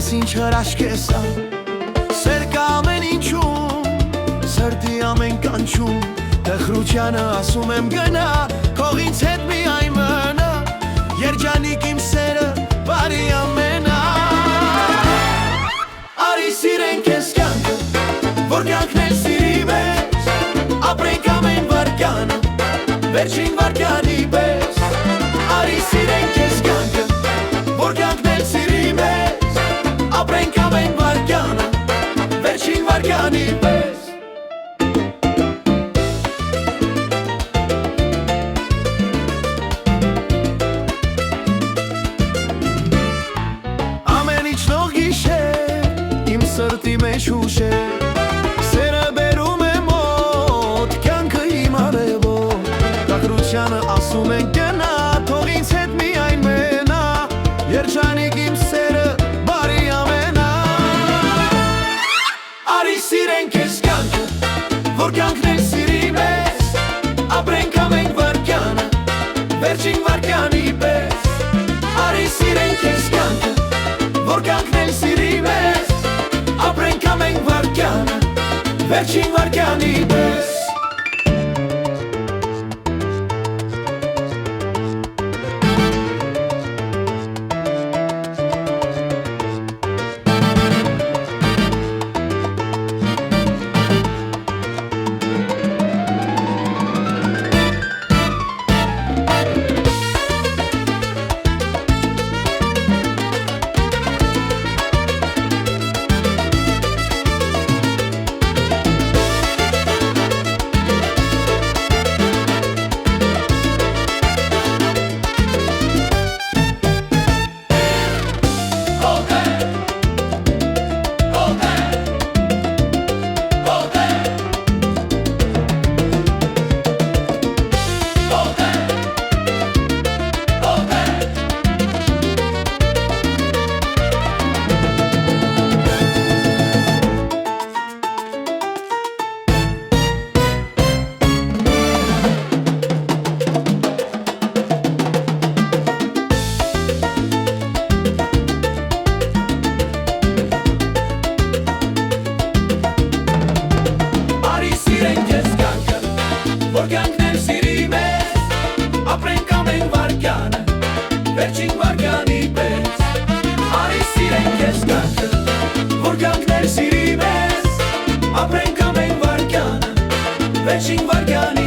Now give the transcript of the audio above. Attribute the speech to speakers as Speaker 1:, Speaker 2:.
Speaker 1: Ես ինչ հրաշք ես ա Սեր կա ամեն ինչում Սրտի ամեն կանչում Տխրությանը ասում եմ գնա Քող ինձ հետ միայն մնա Երջանիկ իմ սերը բարի ամենա Արի սիրենք ես կյանքը Որ կյանքն էլ սիրի մեզ Ապրենք ամեն վարկյանը Վերջին վարկյանի պես Արի սիրենք ես կյանքը Որ կյանքն էլ սիրի մեզ Ապրենք ամեն վարկյանը, վերջին վարկյանի պես Ամեն իջնող գիշեր, իմ սրտի մեջ հուշեր Սերը բերում է մոտ, կյանքը իմ արևոտ Տխրությանը ասում են գնա, թող ինձ հետ միայն մենա Երջանիկ իմ սերը Սիրենք ես կյանքը, որ կյանքն էլ սիրի մեզ Ապրենք ամեն վարկյանը, վերջին վարկյանի պես Արի սիրենք ես կյանքը, որ կյանքն էլ սիրի մեզ Ապրենք ամեն վարկյանը, վերջին վարկյանի պես Ապրենք ամեն վարկյանը, վերջին վարկյանի պես Արի սիրենք ես կյանքը, որ կյանքն էլ սիրի մեզ Ապրենք ամեն վարկյանը, վերջին վարկյանի